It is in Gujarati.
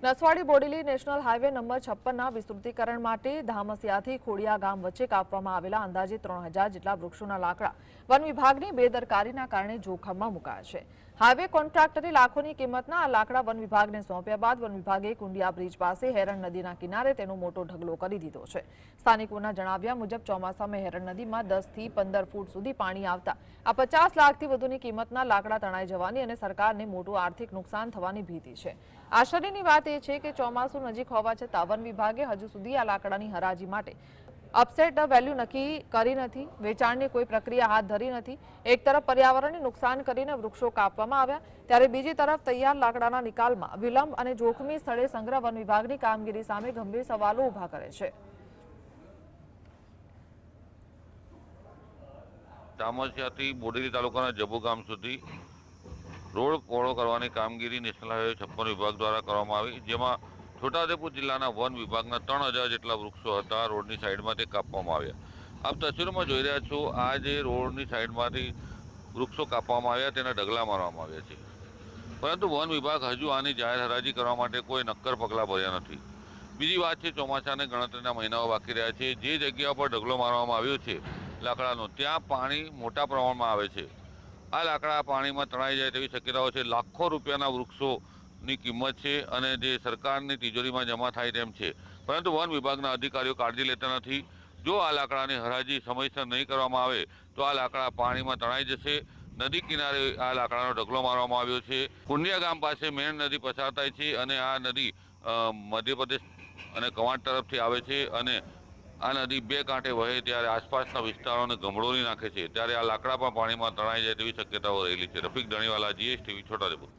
Naswadi Bodeli national highway number 56ના વિસ્તૃતિકરણ માટે ધામસિયાથી ખોડિયા ગામ વચ્ચે કાપવામાં આવેલા અંદાજે 3000 જેટલા વૃક્ષોના લાકડા વન વિભાગની બેદરકારીના કારણે જોખમમાં મુકાયા છે। હાઈવે કોન્ટ્રાક્ટરે લાખોની કિંમતના આ લાકડા વન વિભાગને સોંપ્યા બાદ વન વિભાગે કુંડિયા બ્રિજ પાસે હેરણ નદીના કિનારે તેનો મોટો ઢગલો કરી દીધો છે। સ્થાનિકોના જણાવ્યા મુજબ ચોમાસામાં હેરણ નદીમાં 10 થી 15 ફૂટ સુધી પાણી આવતા આ 50 લાખથી વધુની કિંમતના લાકડા તણાઈ જવાની અને સરકારને મોટું આર્થિક નુકસાન થવાની ભીતિ છે। આશ્ચર્યની વાત એ છે કે ચોમાસું નજીક હોવા છતાં વન વિભાગે હજુ સુધી આ લાકડાની હરાજી માટે અપસેટ વેલ્યુ નક્કી કરી નથી, વેચાણની કોઈ પ્રક્રિયા હાથ ધરી નથી। એક તરફ પર્યાવરણને નુકસાન કરીને વૃક્ષો કાપવામાં આવ્યા ત્યારે બીજી તરફ તૈયાર લાકડાના નિકાલમાં વિલંબ અને જોખમી સ્થળે સંગ્રહ વન વિભાગની કામગીરી સામે ગંભીર સવાલો ઊભા કરે છે। ધામસિયાથી બોડેલી તાલુકાના જબુ ગામ સુધી રોડ પહોળો કરવાની કામગીરી નેશનલ હાઈવે 56 વિભાગ દ્વારા કરવામાં આવી, જેમાં છોટાઉદેપુર જિલ્લાના વન વિભાગના 3000 જેટલા વૃક્ષો હતા રોડની સાઈડમાં તે કાપવામાં આવ્યા। આપ તસવીરોમાં જોઈ રહ્યા છો, આ જે રોડની સાઈડમાંથી વૃક્ષો કાપવામાં આવ્યા તેના ઢગલા મારવામાં આવ્યા છે, પરંતુ વન વિભાગ હજુ આની જાહેર હરાજી કરવા માટે કોઈ નક્કર પગલાં ભર્યા નથી। બીજી વાત છે, ચોમાસાને ગણતરીના મહિનાઓ બાકી રહ્યા છે। જે જગ્યા પર ઢગલો મારવામાં આવ્યો છે લાકડાનો, ત્યાં પાણી મોટા પ્રમાણમાં આવે છે। આ લાકડા પાણીમાં તણાઈ જાય તેવી શક્યતાઓ છે। લાખો રૂપિયાના વૃક્ષોની કિંમત છે અને જે સરકારની તિજોરીમાં જમા થાય તેમ છે, પરંતુ વન વિભાગના અધિકારીઓ કાળજી લેતા નથી। જો આ લાકડાની હરાજી સમયસર નહીં કરવામાં આવે તો આ લાકડા પાણીમાં તણાઈ જશે। નદી કિનારે આ લાકડાનો ઢગલો મારવામાં આવ્યો છે। કુંડિયા ગામ પાસે મેણ નદી પસાર થાય છે અને આ નદી મધ્યપ્રદેશ અને કવાંટ તરફથી આવે છે અને આ નદી બે કાંઠે વહે ત્યારે આસપાસના વિસ્તારોને ગમડોળી નાખે છે, ત્યારે આ લાકડા પણ પાણીમાં તણાઈ જાય તેવી શક્યતાઓ રહેલી છે। રફીક ધણીવાલા, GSTV, છોટાઉદેપુર।